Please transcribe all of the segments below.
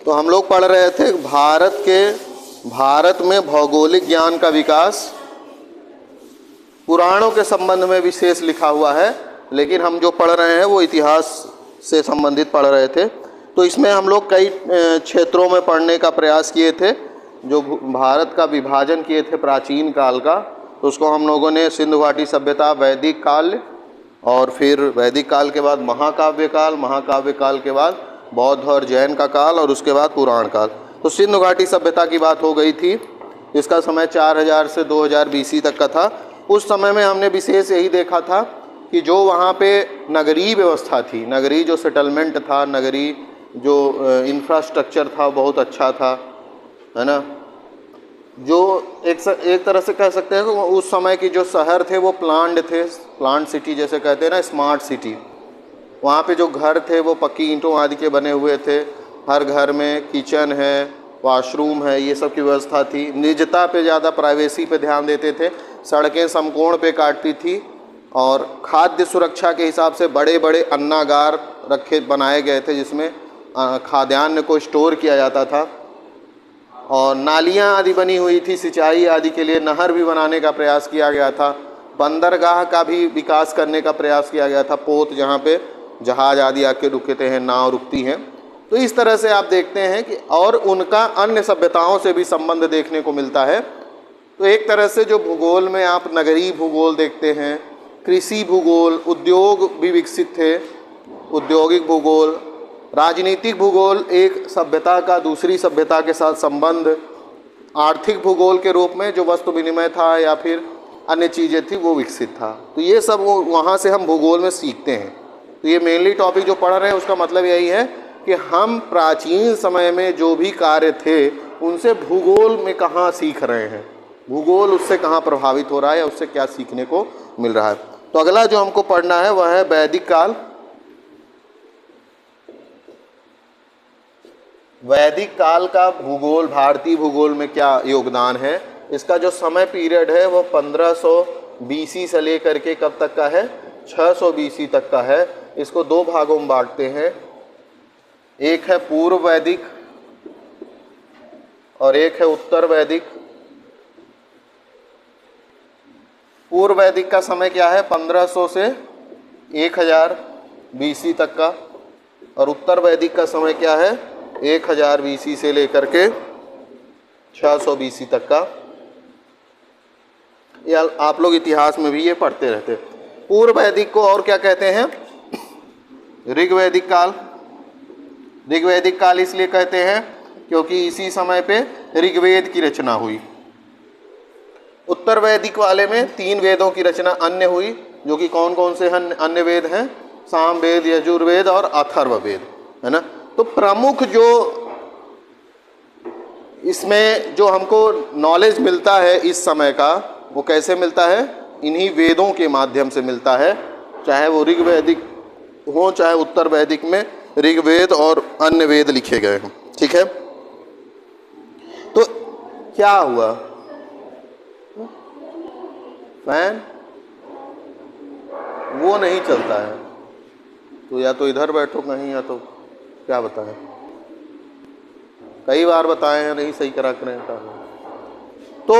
तो हम लोग पढ़ रहे थे भारत में भौगोलिक ज्ञान का विकास पुराणों के संबंध में विशेष लिखा हुआ है, लेकिन हम जो पढ़ रहे हैं वो इतिहास से संबंधित पढ़ रहे थे। तो इसमें हम लोग कई क्षेत्रों में पढ़ने का प्रयास किए थे। जो भारत का विभाजन किए थे प्राचीन काल का, तो उसको हम लोगों ने सिंधु घाटी सभ्यता, वैदिक काल, और फिर वैदिक काल के बाद महाकाव्य काल, महाकाव्य काल के बाद बौद्ध और जैन का काल, और उसके बाद पुराण काल। तो सिंधु घाटी सभ्यता की बात हो गई थी। इसका समय 4000 से 2000 BC तक का था। उस समय में हमने विशेष यही देखा था कि जो वहाँ पे नगरीय व्यवस्था थी, नगरीय जो सेटलमेंट था, नगरीय जो इंफ्रास्ट्रक्चर था बहुत अच्छा था, है ना। जो एक तरह से कह सकते हैं कि उस समय की जो शहर थे वो प्लान्ड थे, प्लान्ड सिटी जैसे कहते हैं ना, स्मार्ट सिटी। वहाँ पे जो घर थे वो पक्की ईंटों आदि के बने हुए थे। हर घर में किचन है, वॉशरूम है, ये सब की व्यवस्था थी। निजता पे ज़्यादा, प्राइवेसी पे ध्यान देते थे। सड़कें समकोण पे काटती थी, और खाद्य सुरक्षा के हिसाब से बड़े बड़े अन्नागार बनाए गए थे जिसमें खाद्यान्न को स्टोर किया जाता था। और नालियाँ आदि बनी हुई थी सिंचाई आदि के लिए, नहर भी बनाने का प्रयास किया गया था। बंदरगाह का भी विकास करने का प्रयास किया गया था, पोत जहाँ पे जहाज आदि आके रुकते हैं, नाव रुकती हैं। तो इस तरह से आप देखते हैं कि और उनका अन्य सभ्यताओं से भी संबंध देखने को मिलता है। तो एक तरह से जो भूगोल में आप नगरीय भूगोल देखते हैं, कृषि भूगोल, उद्योग भी विकसित थे, औद्योगिक भूगोल, राजनीतिक भूगोल, एक सभ्यता का दूसरी सभ्यता के साथ संबंध, आर्थिक भूगोल के रूप में जो वस्तु विनिमय था या फिर अन्य चीज़ें थी वो विकसित था। तो ये सब वहाँ से हम भूगोल में सीखते हैं। तो ये मेनली टॉपिक जो पढ़ रहे हैं उसका मतलब यही है कि हम प्राचीन समय में जो भी कार्य थे उनसे भूगोल में कहाँ सीख रहे हैं, भूगोल उससे कहाँ प्रभावित हो रहा है या उससे क्या सीखने को मिल रहा है। तो अगला जो हमको पढ़ना है वह है वैदिक काल। वैदिक काल का भूगोल, भारतीय भूगोल में क्या योगदान है। इसका जो समय पीरियड है वो 1500 BC से लेकर के कब तक का है, 600 BC तक का है। इसको दो भागों में बांटते हैं, एक है पूर्व वैदिक और एक है उत्तर वैदिक। पूर्व वैदिक का समय क्या है, 1500 से 1000 BC तक का, और उत्तर वैदिक का समय क्या है, 1000 BC से लेकर के 600 BC तक का। या आप लोग इतिहास में भी ये पढ़ते रहते। पूर्व वैदिक को और क्या कहते हैं, ऋग्वैदिक काल। ऋग्वैदिक काल इसलिए कहते हैं क्योंकि इसी समय पे ऋग्वेद की रचना हुई। उत्तर वैदिक वाले में 3 वेदों की रचना अन्य हुई, जो कि कौन कौन से अन्य वेद हैं, सामवेद, यजुर्वेद और अथर्ववेद, है ना। तो प्रमुख जो इसमें जो हमको नॉलेज मिलता है इस समय का, वो कैसे मिलता है, इन्हीं वेदों के माध्यम से मिलता है। चाहे वो ऋग्वैदिक हो चाहे उत्तर वैदिक में ऋग्वेद और अन्य वेद लिखे गए हैं, ठीक है। तो क्या हुआ, फैन वो नहीं चलता है, तो या तो इधर बैठो कहीं, या तो क्या बताएं, कई बार बताए हैं, नहीं सही करा करें। तो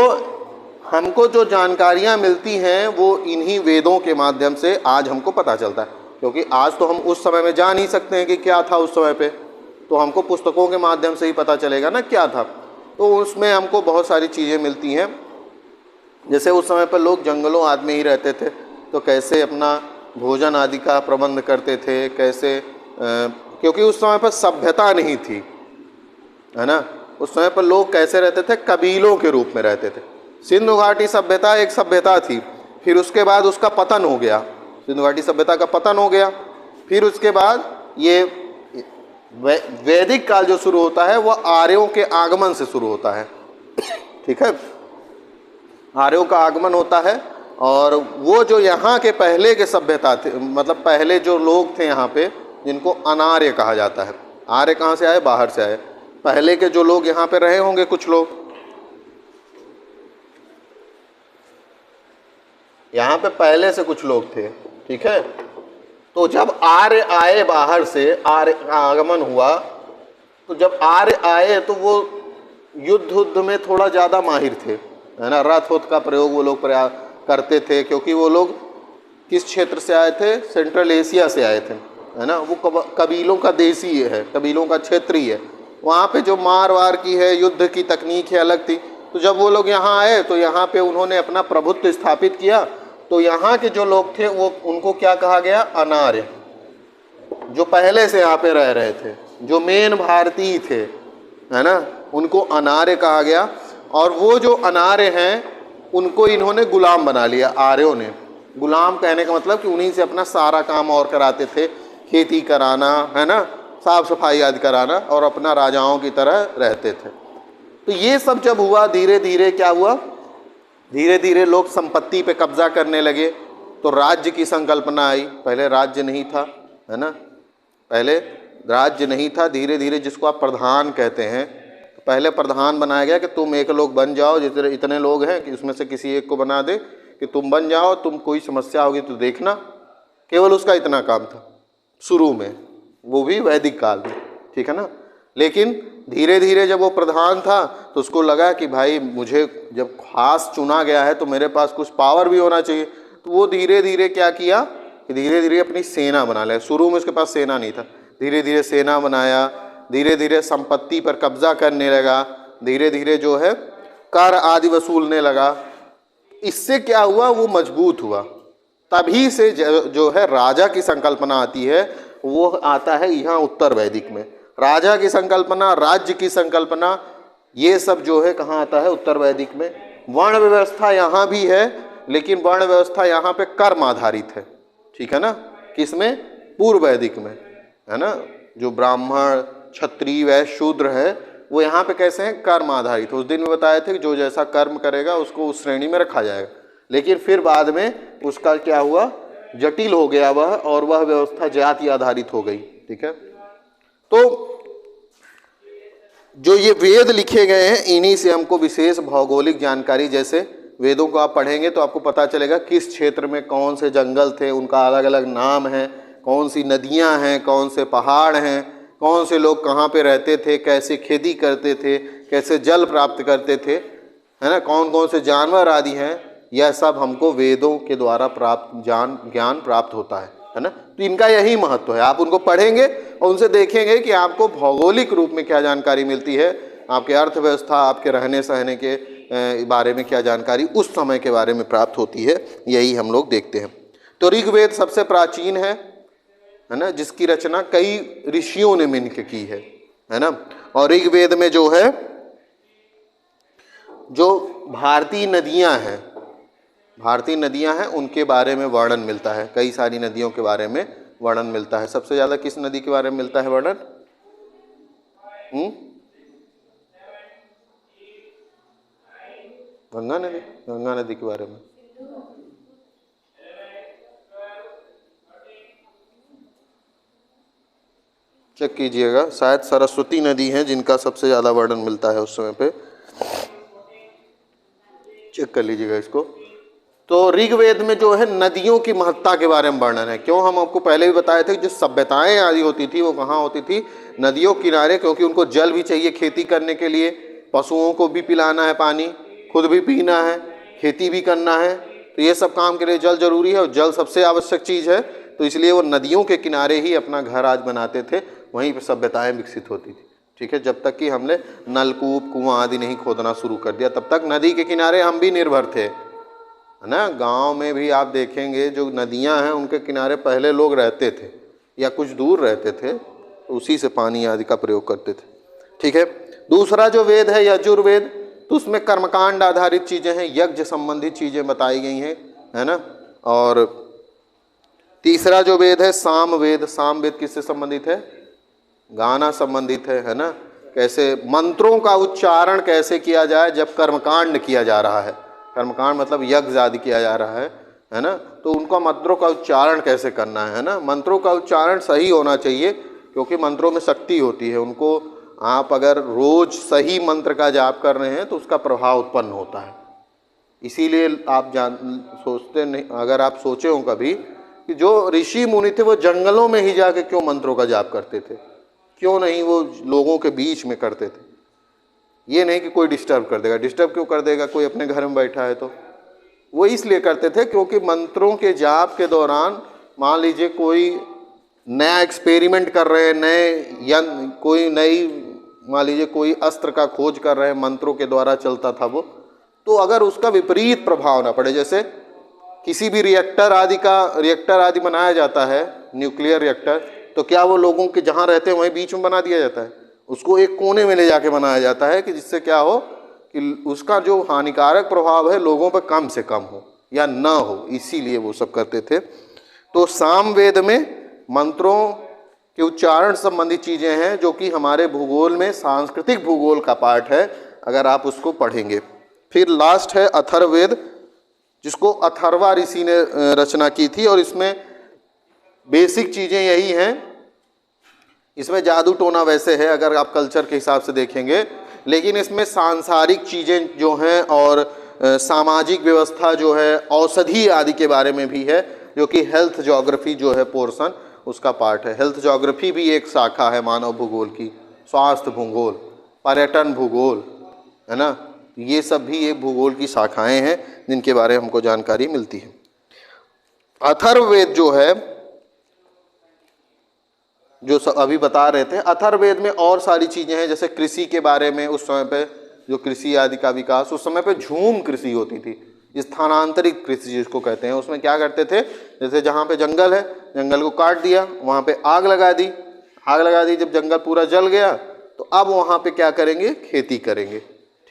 हमको जो जानकारियां मिलती हैं वो इन्हीं वेदों के माध्यम से आज हमको पता चलता है, क्योंकि आज तो हम उस समय में जान ही सकते हैं कि क्या था उस समय पे, तो हमको पुस्तकों के माध्यम से ही पता चलेगा ना क्या था। तो उसमें हमको बहुत सारी चीज़ें मिलती हैं। जैसे उस समय पर लोग जंगलों आदि में ही रहते थे, तो कैसे अपना भोजन आदि का प्रबंध करते थे, कैसे क्योंकि उस समय पर सभ्यता नहीं थी, है ना। उस समय पर लोग कैसे रहते थे, कबीलों के रूप में रहते थे। सिंधु घाटी सभ्यता एक सभ्यता थी, फिर उसके बाद उसका पतन हो गया, सिंधु घाटी सभ्यता का पतन हो गया। फिर उसके बाद ये वैदिक काल जो शुरू होता है वह आर्यों के आगमन से शुरू होता है, ठीक है। आर्यों का आगमन होता है, और वो जो यहाँ के पहले के सभ्यता थे, मतलब पहले जो लोग थे यहाँ पे, जिनको अनार्य कहा जाता है। आर्य कहाँ से आए, बाहर से आए। पहले के जो लोग यहाँ पे रहे होंगे, कुछ लोग यहाँ पे पहले से कुछ लोग थे, ठीक है। तो जब आर्य आए बाहर से, आर्य का आगमन हुआ, तो जब आर्य आए तो वो युद्ध में थोड़ा ज़्यादा माहिर थे, है ना। रथ वथ का प्रयोग वो लोग प्रयास करते थे, क्योंकि वो लोग किस क्षेत्र से आए थे, सेंट्रल एशिया से आए थे, है ना। वो कबीलों का देशी है, कबीलों का क्षेत्रीय है। वहाँ पे जो मार वार की है, युद्ध की तकनीक है, अलग थी। तो जब वो लोग यहाँ आए तो यहाँ पे उन्होंने अपना प्रभुत्व स्थापित किया। तो यहाँ के जो लोग थे वो, उनको क्या कहा गया, अनार्य। जो पहले से यहाँ पे रह रहे थे, जो मेन भारतीय थे, है ना, उनको अनार्य कहा गया। और वो जो अनार्य हैं उनको इन्होंने गुलाम बना लिया, आर्यों ने। गुलाम कहने का मतलब कि उन्हीं से अपना सारा काम और कराते थे, खेती कराना, है ना, साफ सफाई आदि कराना, और अपना राजाओं की तरह रहते थे। तो ये सब जब हुआ, धीरे धीरे क्या हुआ, धीरे धीरे लोग संपत्ति पे कब्जा करने लगे। तो राज्य की संकल्पना आई। पहले राज्य नहीं था, है ना, पहले राज्य नहीं था। धीरे धीरे जिसको आप प्रधान कहते हैं, तो पहले प्रधान बनाया गया कि तुम एक लोग बन जाओ, जितने इतने लोग हैं कि उसमें से किसी एक को बना दे कि तुम बन जाओ, तुम कोई समस्या होगी तो देखना। केवल उसका इतना काम था शुरू में, वो भी वैदिक काल में, ठीक है ना। लेकिन धीरे धीरे जब वो प्रधान था तो उसको लगा कि भाई मुझे जब खास चुना गया है तो मेरे पास कुछ पावर भी होना चाहिए। तो वो धीरे धीरे क्या किया कि धीरे धीरे अपनी सेना बना लिया। शुरू में उसके पास सेना नहीं था, धीरे धीरे सेना बनाया, धीरे धीरे संपत्ति पर कब्जा करने लगा, धीरे धीरे जो है कर आदि वसूलने लगा। इससे क्या हुआ, वो मजबूत हुआ। तभी से जो है राजा की संकल्पना आती है, वो आता है यहाँ उत्तर वैदिक में। राजा की संकल्पना, राज्य की संकल्पना, ये सब जो है कहाँ आता है, उत्तर वैदिक में। वर्ण व्यवस्था यहाँ भी है, लेकिन वर्ण व्यवस्था यहाँ पे कर्म आधारित है, ठीक है ना। किसमें, पूर्व वैदिक में, है ना। जो ब्राह्मण, क्षत्रिय, वैश्य, शूद्र है, वो यहाँ पे कैसे हैं, कर्म आधारित। उस दिन में बताए थे कि जो जैसा कर्म करेगा उसको उस श्रेणी में रखा जाएगा। लेकिन फिर बाद में उसका क्या हुआ, जटिल हो गया वह, और वह व्यवस्था जाति आधारित हो गई, ठीक है। तो जो ये वेद लिखे गए हैं, इन्हीं से हमको विशेष भौगोलिक जानकारी, जैसे वेदों को आप पढ़ेंगे तो आपको पता चलेगा किस क्षेत्र में कौन से जंगल थे, उनका अलग अलग नाम है, कौन सी नदियां हैं, कौन से पहाड़ हैं, कौन से लोग कहाँ पे रहते थे, कैसे खेती करते थे, कैसे जल प्राप्त करते थे, है ना, कौन कौन से जानवर आदि हैं। यह सब हमको वेदों के द्वारा प्राप्त ज्ञान प्राप्त होता है ना। तो इनका यही महत्व है। आप उनको पढ़ेंगे और उनसे देखेंगे कि आपको भौगोलिक रूप में क्या जानकारी मिलती है, आपके अर्थव्यवस्था, आपके रहने सहने के बारे में क्या जानकारी उस समय के बारे में प्राप्त होती है, यही हम लोग देखते हैं। तो ऋग्वेद सबसे प्राचीन है ना, जिसकी रचना कई ऋषियों ने मिलकर की है ना। और ऋग्वेद में जो है, जो भारतीय नदियां हैं उनके बारे में वर्णन मिलता है। कई सारी नदियों के बारे में वर्णन मिलता है। सबसे ज़्यादा किस नदी के बारे में मिलता है वर्णन? गंगा नदी के बारे में। चेक कीजिएगा, शायद सरस्वती नदी है जिनका सबसे ज़्यादा वर्णन मिलता है उस समय पे। चेक कर लीजिएगा इसको। तो ऋग्वेद में जो है नदियों की महत्ता के बारे में वर्णन है। क्यों, हम आपको पहले भी बताए थे, जो सभ्यताएं आदि होती थी वो कहाँ होती थी, नदियों किनारे, क्योंकि उनको जल भी चाहिए खेती करने के लिए, पशुओं को भी पिलाना है पानी, खुद भी पीना है, खेती भी करना है। तो ये सब काम के लिए जल जरूरी है, और जल सबसे आवश्यक चीज़ है। तो इसलिए वो नदियों के किनारे ही अपना घर आज बनाते थे, वहीं पर सभ्यताएँ विकसित होती थी, ठीक है। जब तक कि हमने नलकूप, कुआं आदि नहीं खोदना शुरू कर दिया, तब तक नदी के किनारे हम भी निर्भर थे, है ना। गांव में भी आप देखेंगे जो नदियां हैं उनके किनारे पहले लोग रहते थे या कुछ दूर रहते थे, तो उसी से पानी आदि का प्रयोग करते थे, ठीक है। दूसरा जो वेद है यजुर्वेद, तो उसमें कर्मकांड आधारित चीज़ें हैं, यज्ञ संबंधित चीज़ें बताई गई हैं, है ना। और तीसरा जो वेद है सामवेद। सामवेद किससे संबंधित है? गाना संबंधित है ना। कैसे मंत्रों का उच्चारण कैसे किया जाए जब कर्मकांड किया जा रहा है, कर्मकांड मतलब यज्ञ आदि किया जा रहा है ना। तो उनका मंत्रों का उच्चारण कैसे करना है ना। मंत्रों का उच्चारण सही होना चाहिए, क्योंकि मंत्रों में शक्ति होती है। उनको आप अगर रोज सही मंत्र का जाप कर रहे हैं तो उसका प्रभाव उत्पन्न होता है। इसीलिए आप सोचते नहीं, अगर आप सोचे हो कभी कि जो ऋषि मुनि थे वो जंगलों में ही जाके क्यों मंत्रों का जाप करते थे, क्यों नहीं वो लोगों के बीच में करते थे? ये नहीं कि कोई डिस्टर्ब कर देगा। डिस्टर्ब क्यों कर देगा? कोई अपने घर में बैठा है तो। वो इसलिए करते थे क्योंकि मंत्रों के जाप के दौरान मान लीजिए कोई नया एक्सपेरिमेंट कर रहे हैं, कोई नई मान लीजिए कोई अस्त्र का खोज कर रहे हैं, मंत्रों के द्वारा चलता था वो, तो अगर उसका विपरीत प्रभाव ना पड़े, जैसे किसी भी रिएक्टर आदि बनाया जाता है, न्यूक्लियर रिएक्टर, तो क्या वो लोगों के जहाँ रहते हैं वहीं बीच में बना दिया जाता है? उसको एक कोने में ले जाके बनाया जाता है कि जिससे क्या हो कि उसका जो हानिकारक प्रभाव है लोगों पर कम से कम हो या ना हो, इसीलिए वो सब करते थे। तो सामवेद में मंत्रों के उच्चारण संबंधी चीज़ें हैं जो कि हमारे भूगोल में सांस्कृतिक भूगोल का पार्ट है, अगर आप उसको पढ़ेंगे। फिर लास्ट है अथर्ववेद, जिसको अथर्वा ऋषि ने रचना की थी, और इसमें बेसिक चीज़ें यही हैं। इसमें जादू टोना वैसे है अगर आप कल्चर के हिसाब से देखेंगे, लेकिन इसमें सांसारिक चीज़ें जो हैं और सामाजिक व्यवस्था जो है, औषधि आदि के बारे में भी है, जो कि हेल्थ ज्योग्राफी जो है पोर्शन उसका पार्ट है। हेल्थ ज्योग्राफी भी एक शाखा है मानव भूगोल की, स्वास्थ्य भूगोल, पर्यटन भूगोल, है ना। ये सब भी एक भूगोल की शाखाएं हैं जिनके बारे में हमको जानकारी मिलती है। अथर्ववेद जो है, जो अभी बता रहे थे, अथर्ववेद में और सारी चीज़ें हैं, जैसे कृषि के बारे में। उस समय पे जो कृषि आदि का विकास, उस समय पे झूम कृषि होती थी, स्थानांतरित कृषि जिसको कहते हैं। उसमें क्या करते थे, जैसे जहाँ पे जंगल है, जंगल को काट दिया, वहाँ पे आग लगा दी। जब जंगल पूरा जल गया तो अब वहाँ पे क्या करेंगे, खेती करेंगे।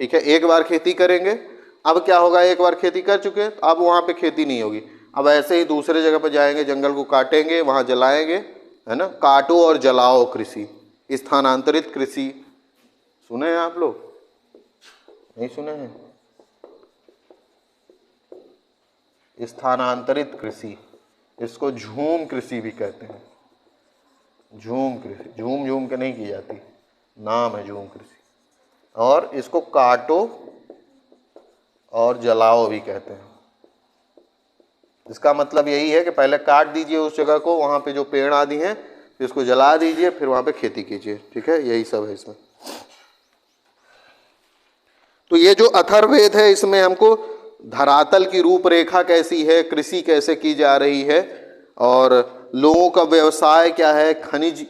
ठीक है, एक बार खेती करेंगे। अब क्या होगा, एक बार खेती कर चुके तो अब वहाँ पे खेती नहीं होगी। अब ऐसे ही दूसरे जगह पर जाएंगे, जंगल को काटेंगे, वहाँ जलाएंगे, है ना। काटो और जलाओ कृषि, स्थानांतरित कृषि। सुने हैं आप लोग? नहीं सुने हैं? स्थानांतरित कृषि, इसको झूम कृषि भी कहते हैं। झूम कृषि, झूम के नहीं की जाती, नाम है झूम कृषि। और इसको काटो और जलाओ भी कहते हैं। इसका मतलब यही है कि पहले काट दीजिए उस जगह को, वहाँ पे जो पेड़ आदि हैं, फिर इसको जला दीजिए, फिर वहाँ पे खेती कीजिए। ठीक है, यही सब है इसमें। तो ये जो अथर्ववेद है, इसमें हमको धरातल की रूपरेखा कैसी है, कृषि कैसे की जा रही है, और लोगों का व्यवसाय क्या है, खनिज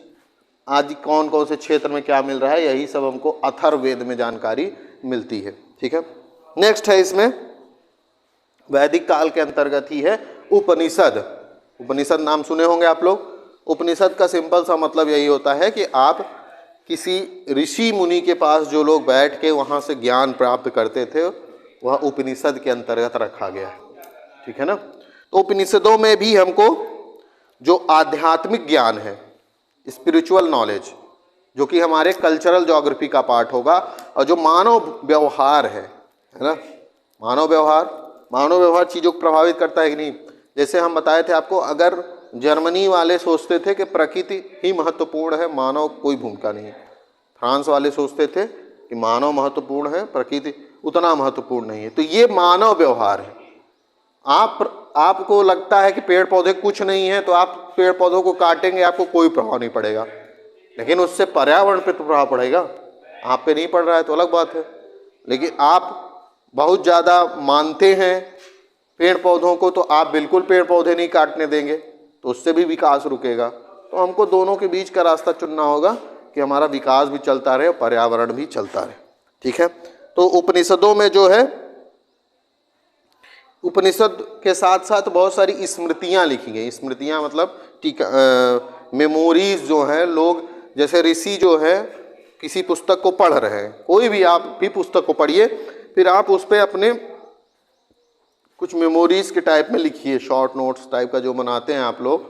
आदि कौन कौन से क्षेत्र में क्या मिल रहा है, यही सब हमको अथर्ववेद में जानकारी मिलती है। ठीक है, नेक्स्ट है इसमें वैदिक काल के अंतर्गत ही है उपनिषद। उपनिषद नाम सुने होंगे आप लोग। उपनिषद का सिंपल सा मतलब यही होता है कि आप किसी ऋषि मुनि के पास जो लोग बैठ के वहाँ से ज्ञान प्राप्त करते थे, वह उपनिषद के अंतर्गत रखा गया है। ठीक है ना। तो उपनिषदों में भी हमको जो आध्यात्मिक ज्ञान है, स्पिरिचुअल नॉलेज, जो कि हमारे कल्चरल ज्योग्राफी का पार्ट होगा, और जो मानव व्यवहार है ना, मानव व्यवहार चीज़ों को प्रभावित करता है कि नहीं। जैसे हम बताए थे आपको, अगर जर्मनी वाले सोचते थे कि प्रकृति ही महत्वपूर्ण है, मानव कोई भूमिका नहीं है। फ्रांस वाले सोचते थे कि मानव महत्वपूर्ण है, प्रकृति उतना महत्वपूर्ण नहीं है। तो ये मानव व्यवहार है। आपको लगता है कि पेड़ पौधे कुछ नहीं है, तो आप पेड़ पौधों को काटेंगे, आपको कोई प्रभाव नहीं पड़ेगा, लेकिन उससे पर्यावरण पे तो प्रभाव पड़ेगा। आप पे नहीं पड़ रहा है तो अलग बात है, लेकिन आप बहुत ज़्यादा मानते हैं पेड़ पौधों को, तो आप बिल्कुल पेड़ पौधे नहीं काटने देंगे, तो उससे भी विकास रुकेगा। तो हमको दोनों के बीच का रास्ता चुनना होगा कि हमारा विकास भी चलता रहे और पर्यावरण भी चलता रहे। ठीक है। तो उपनिषदों में जो है, उपनिषद के साथ साथ बहुत सारी स्मृतियाँ लिखी गई। स्मृतियाँ मतलब मेमोरीज जो हैं, लोग जैसे ऋषि जो है किसी पुस्तक को पढ़ रहे हैं, कोई भी आप भी पुस्तक को पढ़िए, फिर आप उस पर अपने कुछ मेमोरीज के टाइप में लिखिए, शॉर्ट नोट्स टाइप का जो बनाते हैं आप लोग,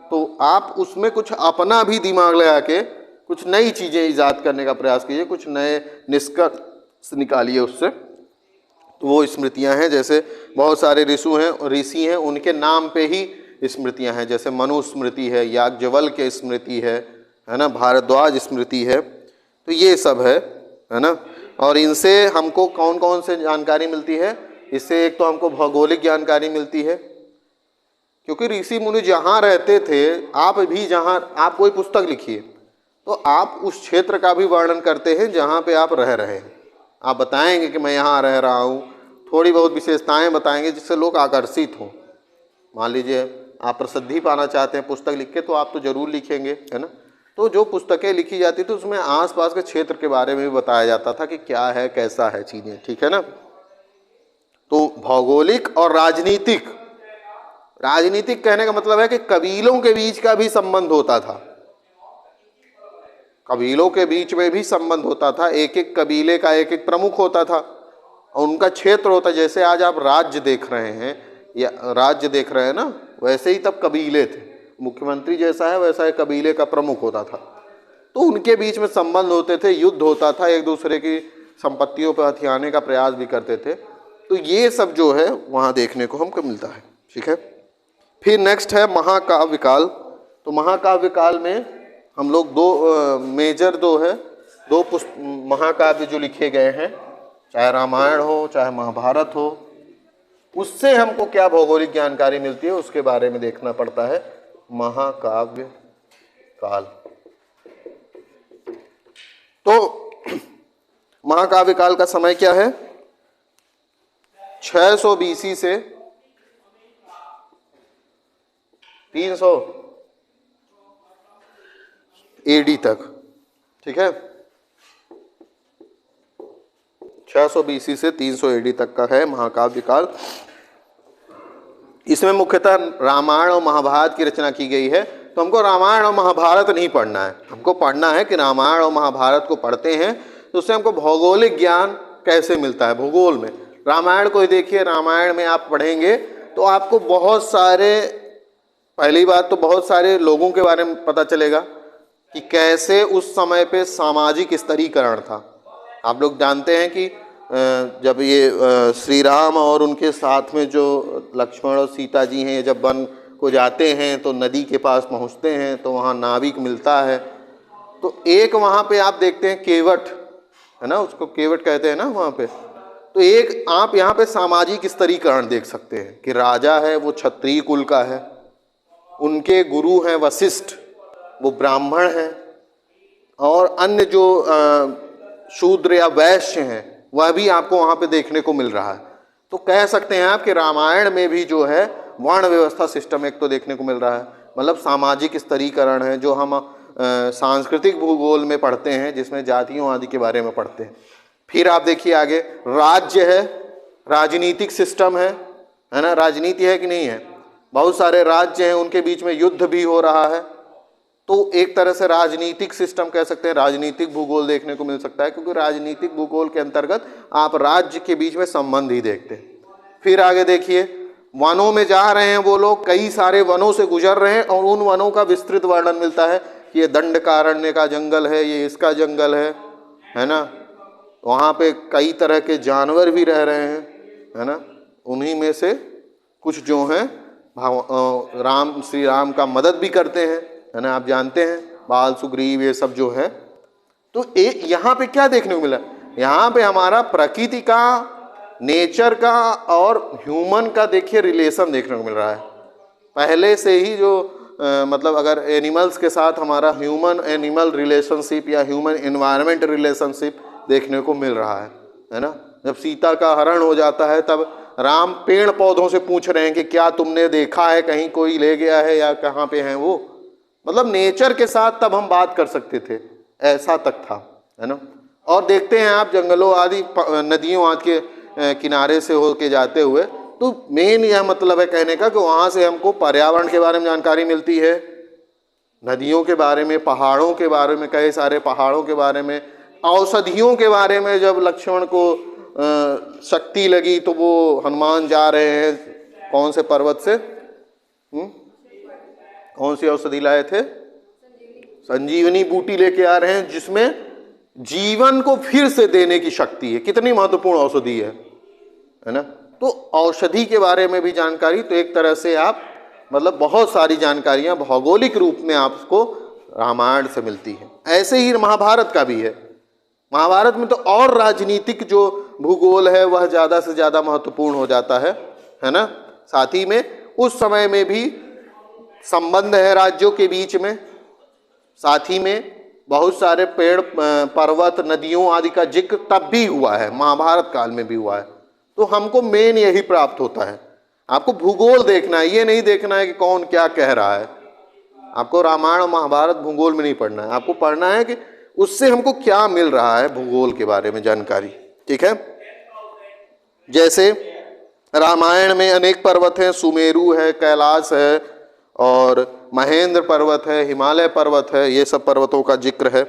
तो आप उसमें कुछ अपना भी दिमाग लगा के कुछ नई चीज़ें ईजाद करने का प्रयास कीजिए, कुछ नए निष्कर्ष निकालिए उससे। तो वो स्मृतियां हैं। जैसे बहुत सारे ऋषि हैं, उनके नाम पे ही स्मृतियां हैं। जैसे मनुस्मृति है, याज्ञवल्क्य स्मृति है ना, भारद्वाज स्मृति है। तो ये सब है ना। और इनसे हमको कौन कौन से जानकारी मिलती है? इससे एक तो हमको भौगोलिक जानकारी मिलती है, क्योंकि ऋषि मुनि जहाँ रहते थे, आप भी जहाँ, आप कोई पुस्तक लिखिए, तो आप उस क्षेत्र का भी वर्णन करते हैं जहाँ पे आप रह रहे हैं। आप बताएंगे कि मैं यहाँ रह रहा हूँ, थोड़ी बहुत विशेषताएं बताएंगे जिससे लोग आकर्षित हों। मान लीजिए आप प्रसिद्धि पाना चाहते हैं पुस्तक लिख के, तो आप तो ज़रूर लिखेंगे, है ना। तो जो पुस्तकें लिखी जाती थी उसमें आसपास के क्षेत्र के बारे में भी बताया जाता था कि क्या है, कैसा है चीज़ें, ठीक है ना। तो भौगोलिक और राजनीतिक, राजनीतिक कहने का मतलब है कि कबीलों के बीच का भी संबंध होता था, कबीलों के बीच में भी संबंध होता था। एक एक कबीले का एक एक प्रमुख होता था और उनका क्षेत्र होता। जैसे आज आप राज्य देख रहे हैं या राज्य देख रहे हैं ना, वैसे ही तब कबीले थे। मुख्यमंत्री जैसा है वैसा एक कबीले का प्रमुख होता था। तो उनके बीच में संबंध होते थे, युद्ध होता था, एक दूसरे की संपत्तियों पर हथियाने का प्रयास भी करते थे। तो ये सब जो है वहाँ देखने को हमको मिलता है, ठीक है। फिर नेक्स्ट है महाकाव्य काल। तो महाकाव्य काल में हम लोग दो महाकाव्य जो लिखे गए हैं, चाहे रामायण हो चाहे महाभारत हो, उससे हमको क्या भौगोलिक जानकारी मिलती है उसके बारे में देखना पड़ता है। महाकाव्य काल, तो महाकाव्य काल का समय क्या है? 600 BC से 300 AD तक, ठीक है। 600 BC से 300 AD तक का है महाकाव्य काल। इसमें मुख्यतः रामायण और महाभारत की रचना की गई है। तो हमको रामायण और महाभारत नहीं पढ़ना है, हमको पढ़ना है कि रामायण और महाभारत को पढ़ते हैं तो उससे हमको भौगोलिक ज्ञान कैसे मिलता है भूगोल में। रामायण को ही देखिए, रामायण में आप पढ़ेंगे तो आपको बहुत सारे, पहली बात तो बहुत सारे लोगों के बारे में पता चलेगा कि कैसे उस समय पे सामाजिक स्तरीकरण था। आप लोग जानते हैं कि जब ये श्री राम और उनके साथ में जो लक्ष्मण और सीता जी हैं, जब वन को जाते हैं तो नदी के पास पहुंचते हैं तो वहाँ नाविक मिलता है। तो एक वहाँ पे आप देखते हैं केवट, है ना, उसको केवट कहते हैं ना वहाँ पे। तो एक आप यहाँ पे सामाजिक स्तरीकरण देख सकते हैं कि राजा है वो क्षत्रिय कुल का है, उनके गुरु हैं वशिष्ठ, वो ब्राह्मण हैं, और अन्य जो शूद्र या वैश्य हैं वह भी आपको वहाँ पे देखने को मिल रहा है। तो कह सकते हैं आप कि रामायण में भी जो है वर्ण व्यवस्था सिस्टम एक तो देखने को मिल रहा है, मतलब सामाजिक स्तरीकरण है जो हम सांस्कृतिक भूगोल में पढ़ते हैं, जिसमें जातियों आदि के बारे में पढ़ते हैं। फिर आप देखिए आगे, राज्य है, राजनीतिक सिस्टम है ना, राजनीति है कि नहीं है। बहुत सारे राज्य हैं, उनके बीच में युद्ध भी हो रहा है। तो एक तरह से राजनीतिक सिस्टम कह सकते हैं, राजनीतिक भूगोल देखने को मिल सकता है, क्योंकि राजनीतिक भूगोल के अंतर्गत आप राज्य के बीच में संबंध ही देखते हैं। फिर आगे देखिए, वनों में जा रहे हैं वो लोग, कई सारे वनों से गुजर रहे हैं और उन वनों का विस्तृत वर्णन मिलता है कि ये दंडकारण्य का जंगल है, ये इसका जंगल है ना। वहाँ पे कई तरह के जानवर भी रह रहे हैं, है ना। उन्हीं में से कुछ जो हैं श्री राम का मदद भी करते हैं, है ना। आप जानते हैं बाल सुग्रीव ये सब जो है। तो एक यहाँ पे क्या देखने को मिला, यहाँ पे हमारा प्रकृति का, नेचर का और ह्यूमन का देखिए रिलेशन देखने को मिल रहा है। पहले से ही जो मतलब अगर एनिमल्स के साथ हमारा ह्यूमन एनिमल रिलेशनशिप या ह्यूमन एनवायरनमेंट रिलेशनशिप देखने को मिल रहा है ना। जब सीता का हरण हो जाता है तब राम पेड़ पौधों से पूछ रहे हैं कि क्या तुमने देखा है, कहीं कोई ले गया है या कहाँ पे हैं वो। मतलब नेचर के साथ तब हम बात कर सकते थे, ऐसा तक था, है ना। और देखते हैं आप जंगलों आदि नदियों आदि के किनारे से होके जाते हुए, तो मेन यह मतलब है कहने का कि वहाँ से हमको पर्यावरण के बारे में जानकारी मिलती है, नदियों के बारे में, पहाड़ों के बारे में, कई सारे पहाड़ों के बारे में, औषधियों के बारे में। जब लक्ष्मण को शक्ति लगी तो वो हनुमान जा रहे हैं कौन से पर्वत से, कौन सी औषधि लाए थे? संजीवनी बूटी लेके आ रहे हैं, जिसमें जीवन को फिर से देने की शक्ति है। कितनी महत्वपूर्ण औषधि है ना। तो औषधि के बारे में भी जानकारी, तो एक तरह से आप मतलब बहुत सारी जानकारियां भौगोलिक रूप में आपको रामायण से मिलती है। ऐसे ही महाभारत का भी है। महाभारत में तो और राजनीतिक जो भूगोल है वह ज़्यादा से ज़्यादा महत्वपूर्ण हो जाता है ना। साथ ही में उस समय में भी संबंध है राज्यों के बीच में, साथ ही में बहुत सारे पेड़, पर्वत, नदियों आदि का जिक्र तब भी हुआ है, महाभारत काल में भी हुआ है। तो हमको मेन यही प्राप्त होता है। आपको भूगोल देखना है, ये नहीं देखना है कि कौन क्या कह रहा है। आपको रामायण और महाभारत भूगोल में नहीं पढ़ना है, आपको पढ़ना है कि उससे हमको क्या मिल रहा है भूगोल के बारे में जानकारी। ठीक है, जैसे रामायण में अनेक पर्वत हैं, सुमेरु है, कैलाश है और महेंद्र पर्वत है, हिमालय पर्वत है, ये सब पर्वतों का जिक्र है।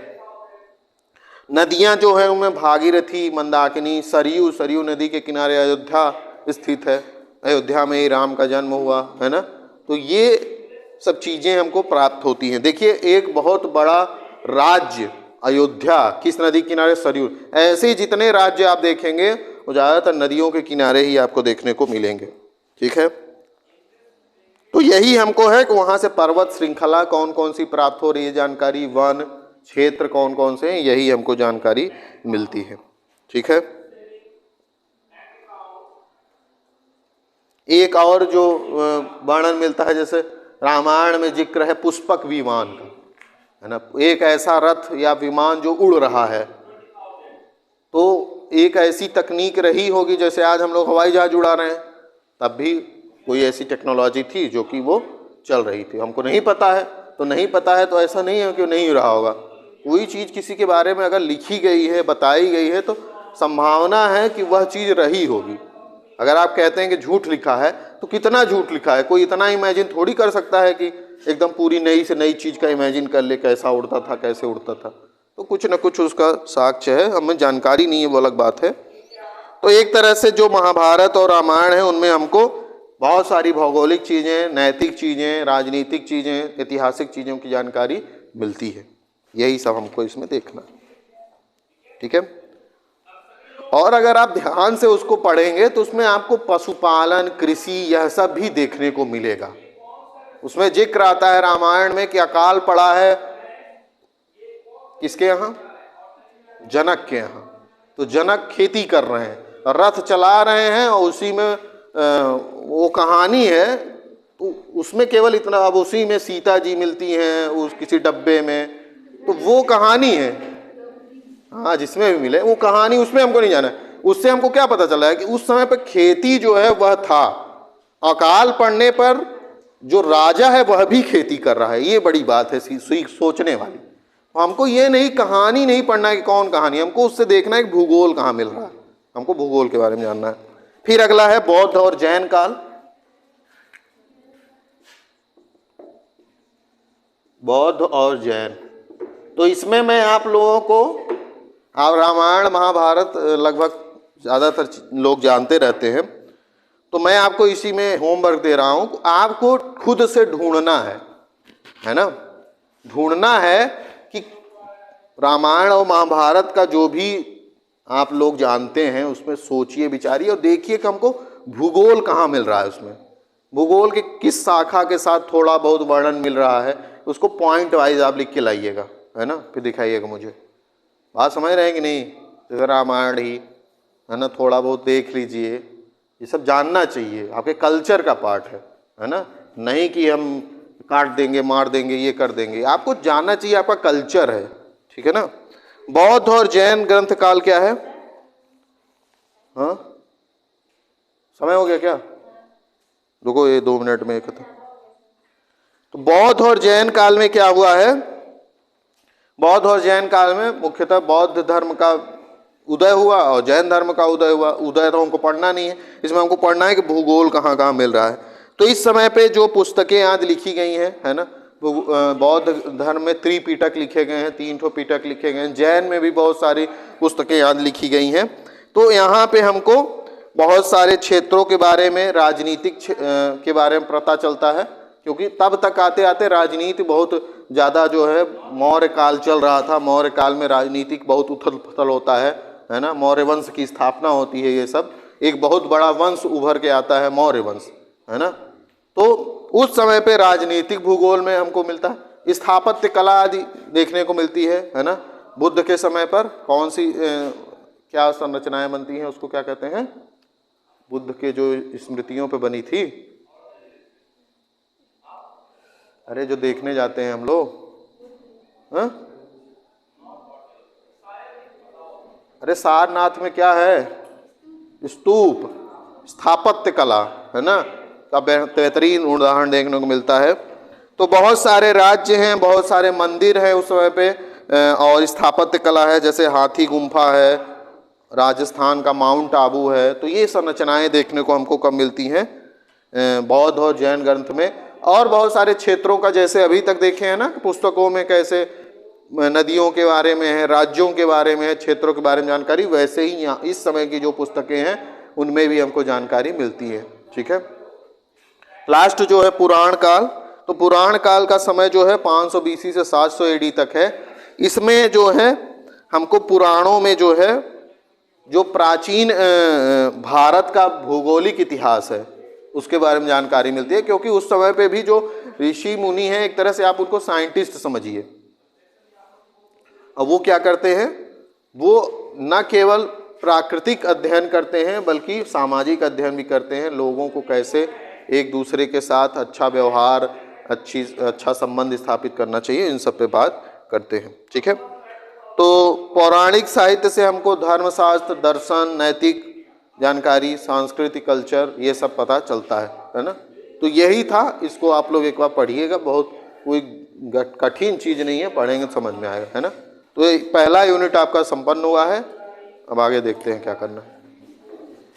नदियां जो है उनमें भागीरथी, मंदाकिनी, सरयू, सरयू नदी के किनारे अयोध्या स्थित है, अयोध्या में ही राम का जन्म हुआ है ना। तो ये सब चीजें हमको प्राप्त होती हैं। देखिए, एक बहुत बड़ा राज्य अयोध्या किस नदी किनारे? सरयू। ऐसे ही जितने राज्य आप देखेंगे वो ज़्यादातर नदियों के किनारे ही आपको देखने को मिलेंगे। ठीक है, तो यही हमको है कि वहाँ से पर्वत श्रृंखला कौन कौन सी प्राप्त हो रही है जानकारी, वन क्षेत्र कौन कौन से हैं, यही हमको जानकारी मिलती है। ठीक है, एक और जो वर्णन मिलता है, जैसे रामायण में जिक्र है पुष्पक विमान का, है ना। एक ऐसा रथ या विमान जो उड़ रहा है, तो एक ऐसी तकनीक रही होगी, जैसे आज हम लोग हवाई जहाज उड़ा रहे हैं, तब भी कोई ऐसी टेक्नोलॉजी थी जो कि वो चल रही थी। हमको नहीं पता है तो नहीं पता है, तो ऐसा नहीं है कि नहीं रहा होगा। कोई चीज़ किसी के बारे में अगर लिखी गई है, बताई गई है, तो संभावना है कि वह चीज़ रही होगी। अगर आप कहते हैं कि झूठ लिखा है, तो कितना झूठ लिखा है, कोई इतना इमेजिन थोड़ी कर सकता है कि एकदम पूरी नई से नई चीज़ का इमेजिन कर ले, कैसा उड़ता था, कैसे उड़ता था। तो कुछ न कुछ उसका साक्ष्य है, हमें जानकारी नहीं है, वो अलग बात है। तो एक तरह से जो महाभारत और रामायण है उनमें हमको बहुत सारी भौगोलिक चीज़ें, नैतिक चीज़ें, राजनीतिक चीज़ें, ऐतिहासिक चीज़ों की जानकारी मिलती है। यही सब हमको इसमें देखना। ठीक है, और अगर आप ध्यान से उसको पढ़ेंगे तो उसमें आपको पशुपालन, कृषि, यह सब भी देखने को मिलेगा। उसमें जिक्र आता है रामायण में कि अकाल पड़ा है किसके यहाँ? जनक के यहाँ। तो जनक खेती कर रहे हैं, रथ चला रहे हैं, और उसी में वो कहानी है, तो उसमें केवल इतना, अब उसी में सीता जी मिलती हैं उस किसी डब्बे में, तो वो कहानी है। हाँ, जिसमें भी मिले वो कहानी, उसमें हमको नहीं जाना है। उससे हमको क्या पता चला है कि उस समय पर खेती जो है वह था, अकाल पड़ने पर जो राजा है वह भी खेती कर रहा है। ये बड़ी बात है सोचने वाली। हमको ये नहीं, कहानी नहीं पढ़ना है कि कौन कहानी, हमको उससे देखना है कि भूगोल कहाँ मिल रहा है, हमको भूगोल के बारे में जानना है। फिर अगला है बौद्ध और जैन काल। बौद्ध और जैन, तो इसमें मैं आप लोगों को, आप रामायण महाभारत लगभग ज़्यादातर लोग जानते रहते हैं, तो मैं आपको इसी में होमवर्क दे रहा हूँ। आपको खुद से ढूंढना है ना, ढूंढना है कि रामायण और महाभारत का जो भी आप लोग जानते हैं उसमें सोचिए, विचारिए और देखिए कि हमको भूगोल कहाँ मिल रहा है। उसमें भूगोल के किस शाखा के साथ थोड़ा बहुत वर्णन मिल रहा है, उसको पॉइंट वाइज आप लिख के लाइएगा, है ना, फिर दिखाइएगा मुझे। बात समझ रहे हैं कि नहीं? जैसे रामायण ही है ना, थोड़ा बहुत देख लीजिए, ये सब जानना चाहिए, आपके कल्चर का पार्ट है ना। नहीं कि हम काट देंगे, मार देंगे, ये कर देंगे, आपको जानना चाहिए, आपका कल्चर है। ठीक है ना। बौद्ध और जैन ग्रंथ काल क्या है? हाँ, समय हो गया क्या? रुको, ये 2 मिनट में एक था। तो बौद्ध और जैन काल में क्या हुआ है? बौद्ध और जैन काल में मुख्यतः बौद्ध धर्म का उदय हुआ और जैन धर्म का उदय हुआ। उदय तो हमको पढ़ना नहीं है, इसमें हमको पढ़ना है कि भूगोल कहाँ कहाँ मिल रहा है। तो इस समय पे जो पुस्तकें आज लिखी गई हैं, है ना, बौद्ध धर्म में त्रिपिटक लिखे गए हैं, 3 ठो पिटक लिखे गए हैं। जैन में भी बहुत सारी पुस्तकें आज लिखी गई हैं। तो यहाँ पे हमको बहुत सारे क्षेत्रों के बारे में, राजनीतिक के बारे में पता चलता है, क्योंकि तब तक आते आते राजनीति बहुत ज़्यादा जो है, मौर्य काल चल रहा था। मौर्य काल में राजनीतिक बहुत उथल पुथल होता है ना। मौर्य वंश की स्थापना होती है, ये सब एक बहुत बड़ा वंश उभर के आता है, मौर्य वंश, है ना। तो उस समय पे राजनीतिक भूगोल में हमको मिलता है, स्थापत्य कला आदि देखने को मिलती है ना। बुद्ध के समय पर कौन सी क्या संरचनाएं बनती हैं, उसको क्या कहते हैं? बुद्ध के जो स्मृतियों पे बनी थी, अरे जो देखने जाते हैं हम लोग, हाँ, अरे सारनाथ में क्या है? स्तूप, स्थापत्य कला, है ना, का बेहतरीन उदाहरण देखने को मिलता है। तो बहुत सारे राज्य हैं, बहुत सारे मंदिर हैं उस समय पे, और स्थापत्य कला है, जैसे हाथी गुम्फा है, राजस्थान का माउंट आबू है। तो ये संरचनाएं देखने को हमको कब मिलती हैं? बौद्ध और जैन ग्रंथ में। और बहुत सारे क्षेत्रों का, जैसे अभी तक देखे हैं ना पुस्तकों में, कैसे नदियों के बारे में है, राज्यों के बारे में है, क्षेत्रों के बारे में जानकारी, वैसे ही यहाँ इस समय की जो पुस्तकें हैं उनमें भी हमको जानकारी मिलती है। ठीक है। लास्ट जो है पुराण काल। तो पुराण काल का समय जो है 500 BC से 700 AD तक है। इसमें जो है हमको पुराणों में जो है जो प्राचीन भारत का भौगोलिक इतिहास है उसके बारे में जानकारी मिलती है, क्योंकि उस समय पे भी जो ऋषि मुनि हैं, एक तरह से आप उनको साइंटिस्ट समझिए। अब वो क्या करते हैं? वो न केवल प्राकृतिक अध्ययन करते हैं बल्कि सामाजिक अध्ययन भी करते हैं। लोगों को कैसे एक दूसरे के साथ अच्छा व्यवहार, अच्छा संबंध स्थापित करना चाहिए, इन सब पे बात करते हैं। ठीक है। तो पौराणिक साहित्य से हमको धर्मशास्त्र, दर्शन, नैतिक जानकारी, सांस्कृतिक कल्चर, ये सब पता चलता है ना। तो यही था, इसको आप लोग एक बार पढ़िएगा, बहुत कोई कठिन चीज़ नहीं है, पढ़ेंगे समझ में आएगा, है ना। तो पहला यूनिट आपका संपन्न हुआ है। अब आगे देखते हैं क्या करना है।